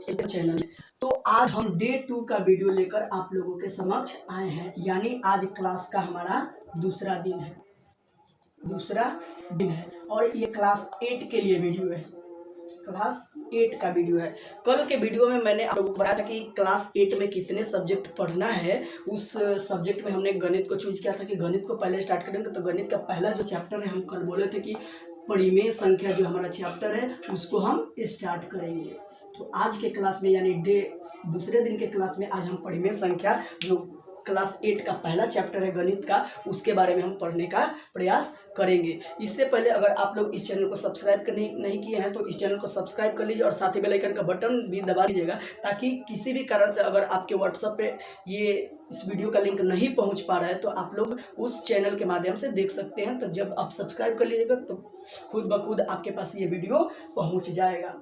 Channel. तो आज हम डे 2 का वीडियो लेकर आप लोगों के समक्ष आए हैं, यानी आज क्लास का हमारा दूसरा दिन है और ये क्लास 8 के लिए वीडियो है। क्लास 8 का वीडियो है। कल के वीडियो में मैंने आप लोगों को बताया था कि क्लास 8 में कितने सब्जेक्ट पढ़ना है। उस सब्जेक्ट में हमने गणित को चूज किया था कि गणित को पहले स्टार्ट करेंगे। तो गणित का पहला जो चैप्टर है, हम कल बोले थे कि परिमेय संख्या जो हमारा चैप्टर है उसको हम स्टार्ट करेंगे। तो आज के क्लास में यानी दूसरे दिन के क्लास में आज हम परिमेय संख्या जो क्लास 8 का पहला चैप्टर है गणित का, उसके बारे में हम पढ़ने का प्रयास करेंगे। इससे पहले अगर आप लोग इस चैनल को सब्सक्राइब नहीं किए हैं तो इस चैनल को सब्सक्राइब कर लीजिए और साथ ही बेल आइकन का बटन भी दबा दीजिएगा, ताकि किसी भी कारण से अगर आपके व्हाट्सएप पे इस वीडियो का लिंक नहीं पहुंच पा रहा है तो आप लोग उस चैनल के माध्यम से देख सकते हैं। तो जब आप सब्सक्राइब कर लीजिएगा तो खुद ब खुद आपके पास ये वीडियो पहुँच जाएगा।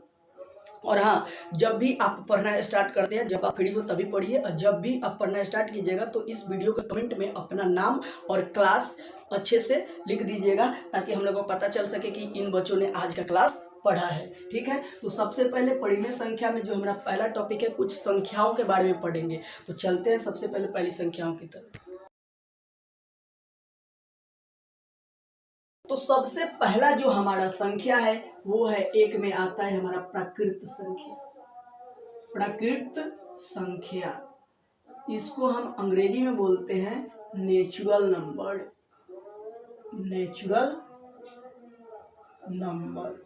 और हाँ, जब भी आप पढ़ना स्टार्ट करते हैं, जब आप फ्री हो तभी पढ़िए, और जब भी आप पढ़ना स्टार्ट कीजिएगा तो इस वीडियो के कमेंट में अपना नाम और क्लास अच्छे से लिख दीजिएगा, ताकि हम लोगों को पता चल सके कि इन बच्चों ने आज का क्लास पढ़ा है। ठीक है, तो सबसे पहले परिमेय संख्या में जो हमारा पहला टॉपिक है, कुछ संख्याओं के बारे में पढ़ेंगे। तो चलते हैं सबसे पहले पहली संख्याओं की तरफ। तो सबसे पहला जो हमारा संख्या है वो है, एक में आता है हमारा प्राकृत संख्या। प्राकृत संख्या, इसको हम अंग्रेजी में बोलते हैं नेचुरल नंबर। नेचुरल नंबर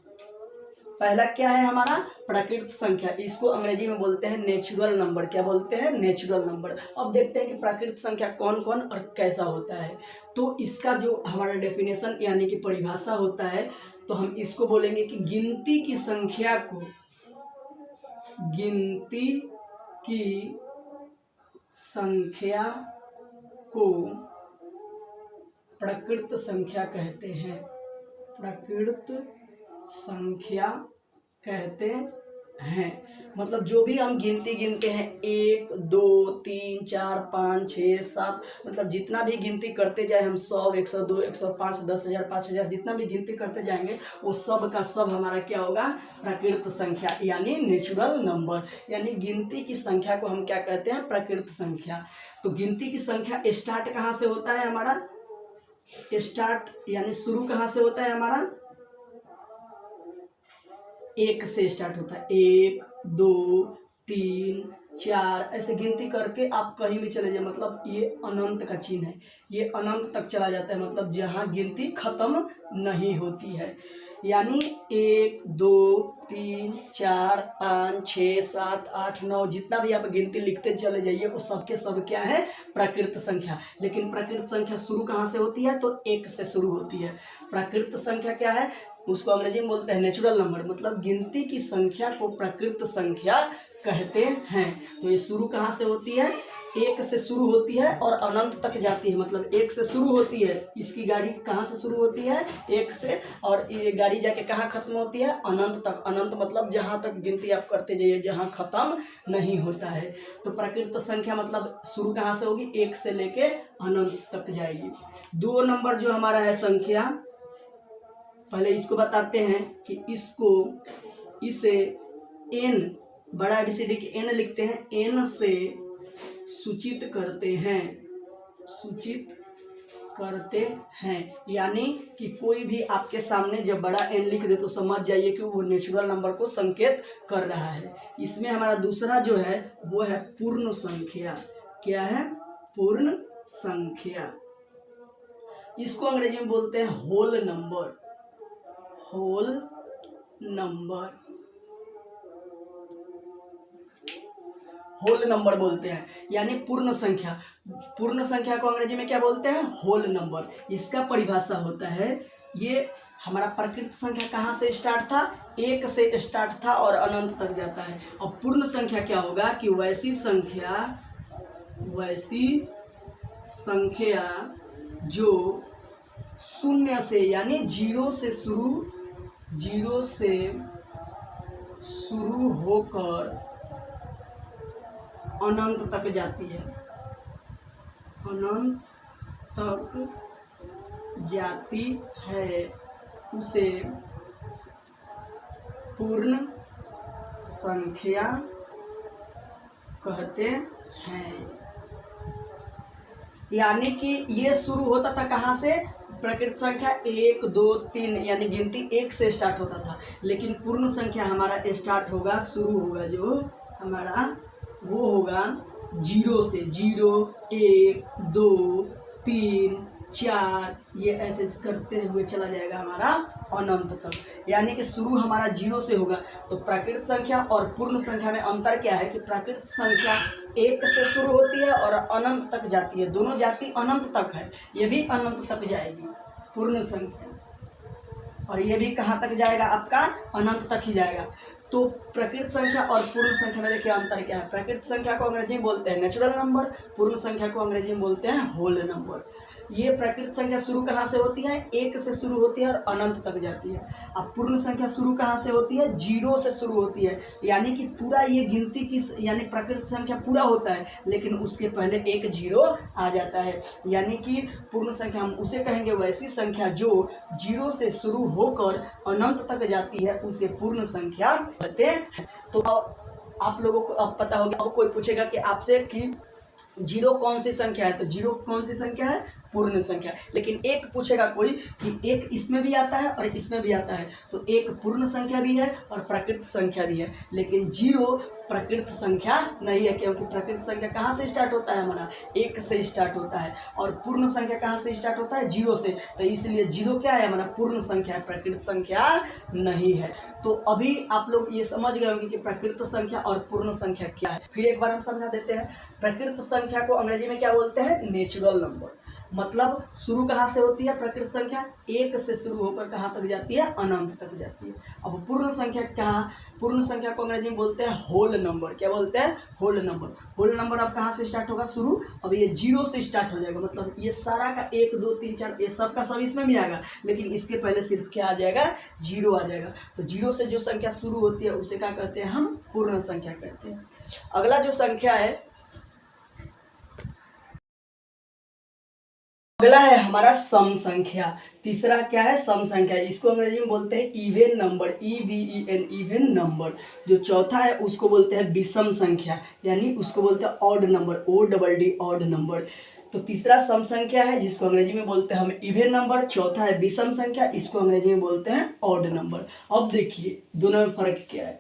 पहला क्या है हमारा, प्राकृत संख्या। इसको अंग्रेजी में बोलते हैं नेचुरल नंबर। क्या बोलते हैं? Natural number. अब देखते हैं कि प्राकृत संख्या कौन कौन और कैसा होता है। तो इसका जो हमारा डेफिनेशन यानी कि परिभाषा होता है, तो हम इसको बोलेंगे कि गिनती की संख्या को प्राकृत संख्या कहते हैं। प्राकृत संख्या कहते हैं। मतलब जो भी हम गिनती गिनते हैं, 1 2 3 4 5 6 7, मतलब जितना भी गिनती करते जाए हम 100 102 105 10,000 5,000 जितना भी गिनती करते जाएंगे वो सब का सब हमारा क्या होगा, प्राकृत संख्या यानी नेचुरल नंबर। यानी गिनती की संख्या को हम क्या कहते हैं, प्राकृत संख्या। तो गिनती की संख्या स्टार्ट कहाँ से होता है हमारा, स्टार्ट यानी शुरू कहाँ से होता है हमारा, 1 से स्टार्ट होता है। 1 2 3 4 ऐसे गिनती करके आप कहीं भी चले जाए, मतलब ये अनंत का चिन्ह है, ये अनंत तक चला जाता है, मतलब जहाँ गिनती खत्म नहीं होती है। यानी 1 2 3 4 5 6 7 8 9 जितना भी आप गिनती लिखते चले जाइए वो सबके सब क्या है, प्राकृत संख्या। लेकिन प्राकृत संख्या शुरू कहाँ से होती है, तो 1 से शुरू होती है। प्राकृत संख्या क्या है, उसको अंग्रेजी में बोलते हैं नेचुरल नंबर। मतलब गिनती की संख्या को प्राकृत संख्या कहते हैं। तो ये शुरू कहाँ से होती है, 1 से शुरू होती है और अनंत तक जाती है। मतलब 1 से शुरू होती है, इसकी गाड़ी कहाँ से शुरू होती है, 1 से, और ये गाड़ी जाके कहाँ खत्म होती है, अनंत तक। अनंत मतलब जहाँ तक गिनती आप करते जाइए, जहाँ खत्म नहीं होता है। तो प्राकृत संख्या मतलब शुरू कहाँ से होगी, 1 से लेके अनंत तक जाएगी। 2 नंबर जो हमारा है संख्या, पहले इसको बताते हैं कि इसे n, बड़ा ABCD के n लिखते हैं, n से सूचित करते हैं। यानी कि कोई भी आपके सामने जब बड़ा n लिख दे तो समझ जाइए कि वो नेचुरल नंबर को संकेत कर रहा है। इसमें हमारा दूसरा जो है वो है पूर्ण संख्या। क्या है, पूर्ण संख्या। इसको अंग्रेजी में बोलते हैं होल नंबर। होल नंबर बोलते हैं, यानी पूर्ण संख्या। पूर्ण संख्या को अंग्रेजी में क्या बोलते हैं, होल नंबर। इसका परिभाषा होता है, ये हमारा प्राकृत संख्या कहाँ से स्टार्ट था, 1 से स्टार्ट था और अनंत तक जाता है। और पूर्ण संख्या क्या होगा कि वैसी संख्या जो शून्य से यानी 0 से शुरू होकर अनंत तक जाती है। अनंत तक जाती है उसे पूर्ण संख्या कहते हैं। यानी कि ये शुरू होता था कहाँ से? प्रकृत संख्या 1 2 3 यानी गिनती 1 से स्टार्ट होता था, लेकिन पूर्ण संख्या हमारा स्टार्ट होगा, शुरू होगा जो हमारा वो होगा 0 से। 0 1 2 3 4 ये ऐसे करते हुए चला जाएगा हमारा अनंत तक, यानी कि शुरू हमारा 0 से होगा। तो प्राकृत संख्या और पूर्ण संख्या में अंतर क्या है कि प्राकृत संख्या 1 से शुरू होती है और अनंत तक जाती है, दोनों जाति अनंत तक है, ये भी अनंत तक जाएगी पूर्ण संख्या, और ये भी कहाँ तक जाएगा? आपका अनंत तक ही जाएगा। तो प्रकृत संख्या और पूर्ण संख्या में देखिए अंतर क्या है। प्रकृत संख्या को अंग्रेजी में बोलते हैं नेचुरल नंबर, पूर्ण संख्या को अंग्रेजी में बोलते हैं होल नंबर। ये प्रकृत संख्या शुरू कहाँ से होती है? 1 से शुरू होती है और अनंत तक जाती है। अब पूर्ण संख्या शुरू कहाँ से होती है? 0 से शुरू होती है, यानी कि पूरा ये गिनती की यानी प्रकृत संख्या पूरा होता है, लेकिन उसके पहले एक 0 आ जाता है, यानी कि पूर्ण संख्या हम उसे कहेंगे वैसी संख्या जो 0 से शुरू होकर अनंत तक जाती है, उसे पूर्ण संख्या कहते हैं। तो आप लोगों को अब पता होगा, अब कोई पूछेगा कि आपसे कि 0 कौन सी संख्या है, तो 0 कौन सी संख्या है? पूर्ण संख्या। लेकिन एक पूछेगा कोई कि 1 इसमें भी आता है और इसमें भी आता है, तो 1 पूर्ण संख्या भी है और प्राकृत संख्या भी है, लेकिन 0 प्राकृत संख्या नहीं है, क्योंकि प्राकृत संख्या कहाँ से स्टार्ट होता है? हमारा 1 से स्टार्ट होता है, और पूर्ण संख्या कहाँ से स्टार्ट होता है? 0 से। तो इसलिए 0 क्या है? हमारा पूर्ण संख्या है, प्राकृत संख्या नहीं है। तो अभी आप लोग ये समझ गए होंगे कि प्राकृत संख्या और पूर्ण संख्या क्या है। फिर एक बार हम समझा देते हैं। प्राकृत संख्या को अंग्रेजी में क्या बोलते हैं? Natural number. मतलब शुरू कहाँ से होती है प्रकृत संख्या? 1 से शुरू होकर कहाँ तक जाती है? अनंत तक जाती है। अब पूर्ण संख्या कहाँ? पूर्ण संख्या को अंग्रेजी में बोलते हैं होल नंबर। क्या बोलते हैं? Whole number. होल नंबर अब कहाँ से स्टार्ट होगा? शुरू अब ये 0 से स्टार्ट हो जाएगा, मतलब ये सारा का 1 2 3 4 ये सब का सब इसमें भी आएगा, लेकिन इसके पहले सिर्फ क्या आ जाएगा? 0 आ जाएगा। तो 0 से जो संख्या शुरू होती है उसे क्या कहते हैं? हम पूर्ण संख्या कहते हैं। अगला जो संख्या है, अगला है हमारा सम संख्या। तीसरा क्या है? सम संख्या। इसको अंग्रेजी में बोलते हैं even number, EVEN even number. जो चौथा है उसको बोलते हैं विषम संख्या, यानी उसको बोलते हैं odd number, ODD odd number. तो तीसरा सम संख्या है जिसको अंग्रेजी में बोलते हैं हम इवेन नंबर, चौथा है विषम संख्या, इसको अंग्रेजी में बोलते हैं ऑड नंबर। अब देखिए दोनों में फर्क क्या है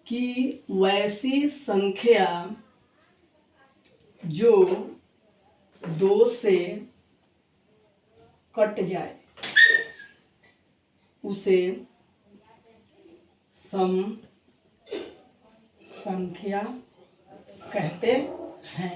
कि वैसी संख्या जो 2 से कट जाए उसे सम संख्या कहते हैं।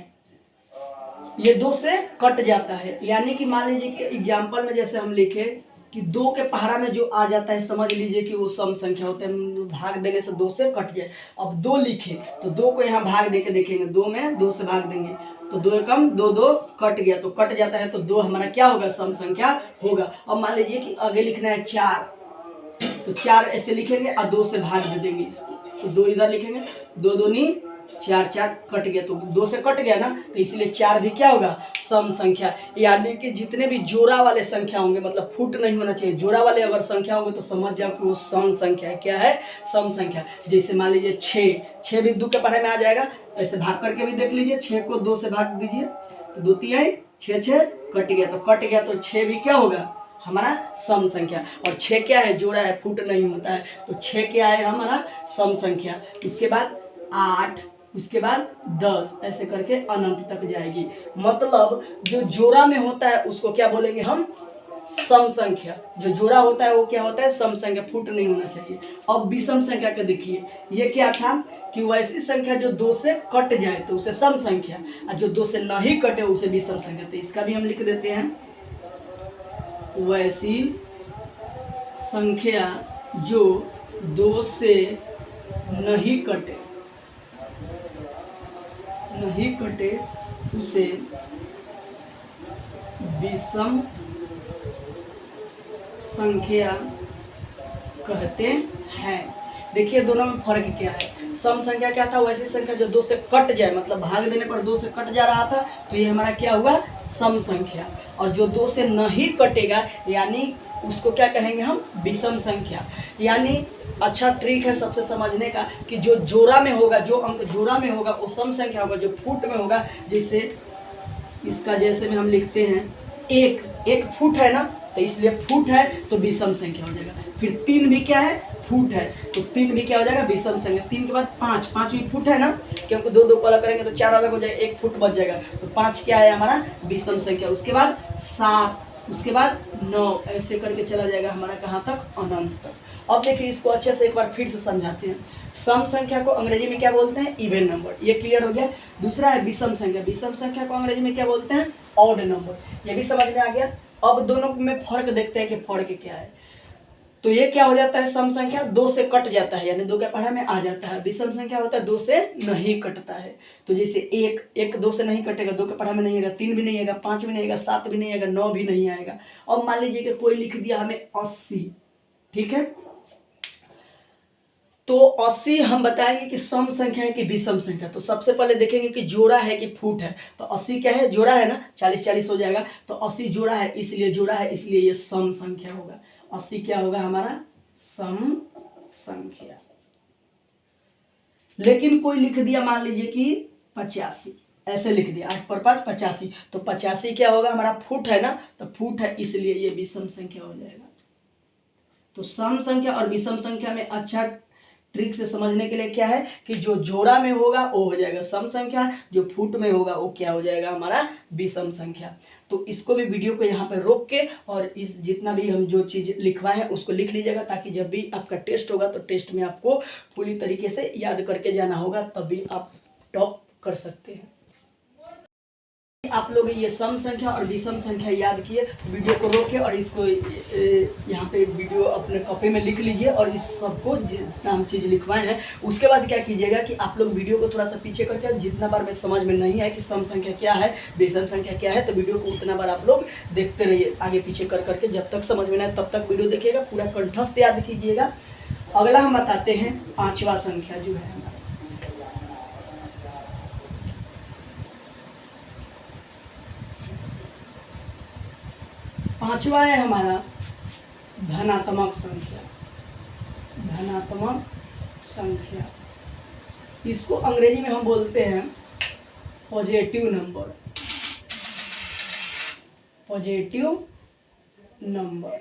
ये 2 से कट जाता है, यानी कि मान लीजिए कि एग्जाम्पल में जैसे हम लिखे कि 2 के पहाड़ा में जो आ जाता है, समझ लीजिए कि वो सम संख्या होता है, भाग देने से 2 से कट जाए। अब 2 लिखे तो 2 को यहाँ भाग दे के देखेंगे, 2 में 2 से भाग देंगे तो 2 एकम 2 2 कट गया, तो कट जाता है तो 2 हमारा क्या होगा? सम संख्या होगा। अब मान लीजिए कि आगे लिखना है 4, तो 4 ऐसे लिखेंगे और 2 से भाग दे देंगे इसको, तो 2 इधर लिखेंगे, 2 दूनी 4 4 कट गया, तो 2 से कट गया ना, तो इसलिए 4 भी क्या होगा? सम संख्या। यानी कि जितने भी जोड़ा वाले संख्या होंगे, मतलब फुट नहीं होना चाहिए, जोड़ा वाले अगर संख्या होंगे तो समझ जाओ कि वो सम संख्या है। क्या है? सम संख्या। जैसे मान लीजिए 6 भी 2 के पढ़ाई में आ जाएगा, ऐसे भाग करके भी देख लीजिए, 6 को 2 से भाग दीजिए तो 2 3 6 6 कट गया, तो कट गया तो 6 भी क्या होगा? हमारा सम संख्या। और 6 क्या है? जोड़ा है, फुट नहीं होता है, तो 6 क्या है? हमारा सम संख्या। उसके बाद 8, उसके बाद 10, ऐसे करके अनंत तक जाएगी। मतलब जो जोड़ा में होता है उसको क्या बोलेंगे हम? सम संख्या। जो जोड़ा होता है वो क्या होता है? सम संख्या, फुट नहीं होना चाहिए। अब विषम संख्या का देखिए, ये क्या था कि वैसी संख्या जो 2 से कट जाए तो उसे सम संख्या, और जो 2 से नहीं कटे उसे विषम संख्या। तो इसका भी हम लिख देते हैं, वैसी संख्या जो 2 से नहीं कटे उसे विषम संख्या कहते हैं। देखिए दोनों में फर्क क्या है। सम संख्या क्या था? वैसी संख्या जो 2 से कट जाए, मतलब भाग देने पर 2 से कट जा रहा था, तो ये हमारा क्या हुआ? सम संख्या, और जो 2 से नहीं कटेगा यानी उसको क्या कहेंगे हम, विषम संख्या। यानी अच्छा ट्रिक है सबसे समझने का कि जो जोड़ा में होगा, जो अंक जोड़ा में होगा वो सम संख्या होगा, जो फुट में होगा, जैसे इसका जैसे में हम लिखते हैं एक फुट है ना, तो इसलिए फुट है तो विषम संख्या हो जाएगा। फिर 3 भी क्या है, फुट है, तो 3 भी क्या हो जाएगा, विषम संख्या। 3 के बाद 5 भी फुट है ना, क्योंकि 2 को अलग करेंगे तो 4 अलग हो जाएगा, 1 फुट बच जाएगा, तो 5 क्या है हमारा, विषम संख्या। उसके बाद 7, उसके बाद 9, ऐसे करके चला जाएगा हमारा कहाँ तक, अनंत तक। अब देखिए इसको अच्छे से एक बार फिर से समझाते हैं। सम संख्या को अंग्रेजी में क्या बोलते हैं, इवन नंबर, ये क्लियर हो गया। दूसरा है विषम संख्या, विषम संख्या को अंग्रेजी में क्या बोलते हैं, ऑड नंबर, ये भी समझ में आ गया। अब दोनों में फर्क देखते हैं कि फर्क क्या है। तो ये क्या हो जाता है, सम संख्या 2 से कट जाता है, यानी 2 के पढ़ा में आ जाता है। विषम संख्या होता है 2 से नहीं कटता है। तो जैसे 1 2 से नहीं कटेगा, 2 के पढ़ा में नहीं आएगा, 3 भी नहीं आएगा, 5 भी नहीं आएगा, 7 भी नहीं आएगा, 9 भी नहीं आएगा। अब मान लीजिए कि कोई लिख दिया हमें 80, ठीक है, तो 80 हम बताएंगे कि सम संख्या है कि विषम संख्या। तो सबसे पहले देखेंगे कि जोड़ा है कि फुट है। तो 80 क्या है, जोड़ा है ना, 40 हो जाएगा, तो 80 जोड़ा है, इसलिए जोड़ा है, इसलिए ये सम संख्या होगा। 80 क्या होगा हमारा, सम संख्या। लेकिन कोई लिख दिया मान लीजिए कि 85, ऐसे लिख दिया 8 पर 5 85, तो 85 क्या होगा हमारा, फुट है ना, तो फुट है, इसलिए ये विषम संख्या हो जाएगा। तो सम संख्या और विषम संख्या में अच्छा ट्रिक से समझने के लिए क्या है कि जो जोड़ा में होगा वो हो जाएगा सम संख्या, जो फुट में होगा वो क्या हो जाएगा हमारा, विषम संख्या। तो इसको भी वीडियो को यहाँ पे रोक के और इस जितना भी हम जो चीज़ लिखवाए हैं उसको लिख लीजिएगा, ताकि जब भी आपका टेस्ट होगा तो टेस्ट में आपको पूरी तरीके से याद करके जाना होगा, तभी आप टॉप कर सकते हैं। आप लोग ये सम संख्या और विषम संख्या याद किए, वीडियो को रोके और इसको यहाँ पे वीडियो अपने कॉपी में लिख लीजिए, और इस सबको जितना हम चीज़ लिखवाए हैं उसके बाद क्या कीजिएगा कि आप लोग वीडियो को थोड़ा सा पीछे करके, जितना बार में समझ में नहीं आए कि सम संख्या क्या है, विषम संख्या क्या है, तो वीडियो को उतना बार आप लोग देखते रहिए आगे पीछे कर करके, जब तक समझ में ना आए तब तक वीडियो देखिएगा, पूरा कंठस्थ याद कीजिएगा। अगला हम बताते हैं 5वां संख्या जो है हमारा। 5वां है हमारा धनात्मक संख्या। धनात्मक संख्या, इसको अंग्रेजी में हम बोलते हैं पॉजिटिव नंबर। Positive number.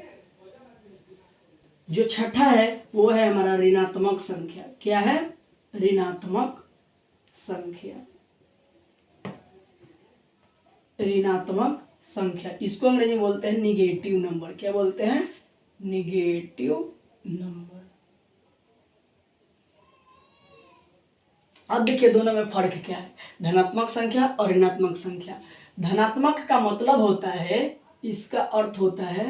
जो छठा है वो है हमारा ऋणात्मक संख्या। क्या है, ऋणात्मक संख्या। ऋणात्मक संख्या, इसको अंग्रेजी में बोलते हैं निगेटिव नंबर। क्या बोलते हैं, निगेटिव नंबर। अब देखिए दोनों में फर्क क्या है, धनात्मक संख्या और ऋणात्मक संख्या। धनात्मक का मतलब होता है, इसका अर्थ होता है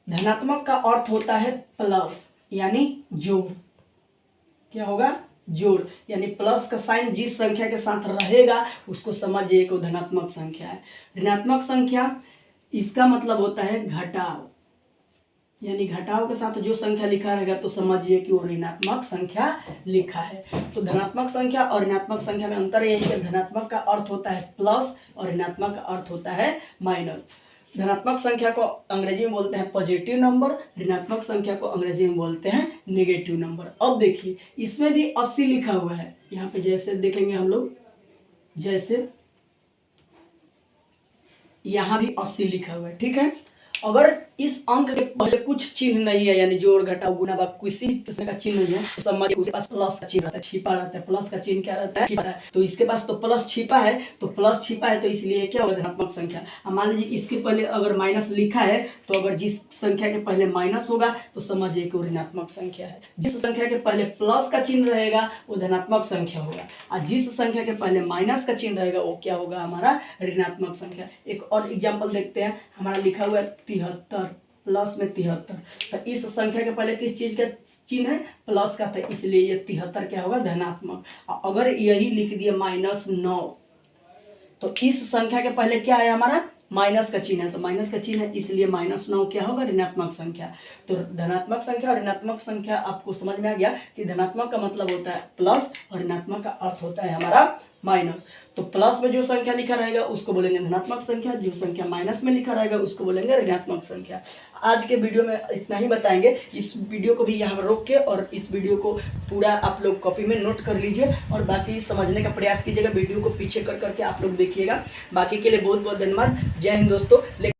धनात्मक का अर्थ होता है प्लस, यानी जोड़। क्या होगा, जोड़, यानी प्लस का साइन जिस संख्या के साथ रहेगा उसको समझिए कि धनात्मक संख्या है। ऋणात्मक संख्या, इसका मतलब होता है घटाव, यानी घटाव के साथ जो संख्या लिखा रहेगा तो समझिए कि वो ऋणात्मक संख्या लिखा है। तो धनात्मक संख्या और ऋणात्मक संख्या में अंतर यही है, धनात्मक का अर्थ होता है प्लस और ऋणात्मक का अर्थ होता है माइनस। धनात्मक संख्या को अंग्रेजी में बोलते हैं पॉजिटिव नंबर, ऋणात्मक संख्या को अंग्रेजी में बोलते हैं नेगेटिव नंबर। अब देखिए इसमें भी 80 लिखा हुआ है, यहाँ पे जैसे देखेंगे हम लोग, जैसे यहाँ भी 80 लिखा हुआ है, ठीक है। अगर इस अंक के पहले कुछ चिन्ह नहीं है, यानी जोड़ घटाव गुणा भाग किसी किस्म का चिन्ह नहीं है, तो समझिए उसके पास प्लस का चिन्ह रहता है, छिपा रहता है। प्लस का चिन्ह क्या रहता है, छिपा रहता है। तो इसके पास तो प्लस छिपा है, तो प्लस छिपा है तो इसलिए क्या होगा, धनात्मक संख्या। मान लीजिए इसके पहले अगर माइनस लिखा है, तो अगर जिस संख्या के पहले माइनस होगा तो समझिए कि वो ऋणात्मक संख्या है। जिस संख्या के पहले प्लस का चिन्ह रहेगा वो धनात्मक संख्या होगा, और जिस संख्या के पहले माइनस का चिन्ह रहेगा वो क्या होगा, हमारा ऋणात्मक संख्या। एक और एग्जाम्पल देखते हैं, हमारा लिखा हुआ है 73 प्लस में 73, तो इस संख्या के पहले किस चीज का चिन्ह है, प्लस का, तो इसलिए ये 73 क्या होगा, धनात्मक। अगर यही लिख दिया -9, तो इस संख्या के पहले क्या है हमारा माइनस का चिन्ह है, तो माइनस का चिन्ह है इसलिए -9 क्या होगा, ऋणात्मक संख्या। तो धनात्मक संख्या और ऋणात्मक संख्या आपको समझ में आ गया कि धनात्मक का मतलब होता है प्लस और ऋणात्मक का अर्थ होता है हमारा माइनस। तो प्लस में जो संख्या लिखा रहेगा उसको बोलेंगे धनात्मक संख्या, जो संख्या माइनस में लिखा रहेगा उसको बोलेंगे ऋणात्मक संख्या। आज के वीडियो में इतना ही बताएंगे। इस वीडियो को भी यहाँ पर रोक के और इस वीडियो को पूरा आप लोग कॉपी में नोट कर लीजिए और बाकी समझने का प्रयास कीजिएगा। वीडियो को पीछे कर करके आप लोग देखिएगा। बाकी के लिए बहुत बहुत धन्यवाद। जय हिंद दोस्तों।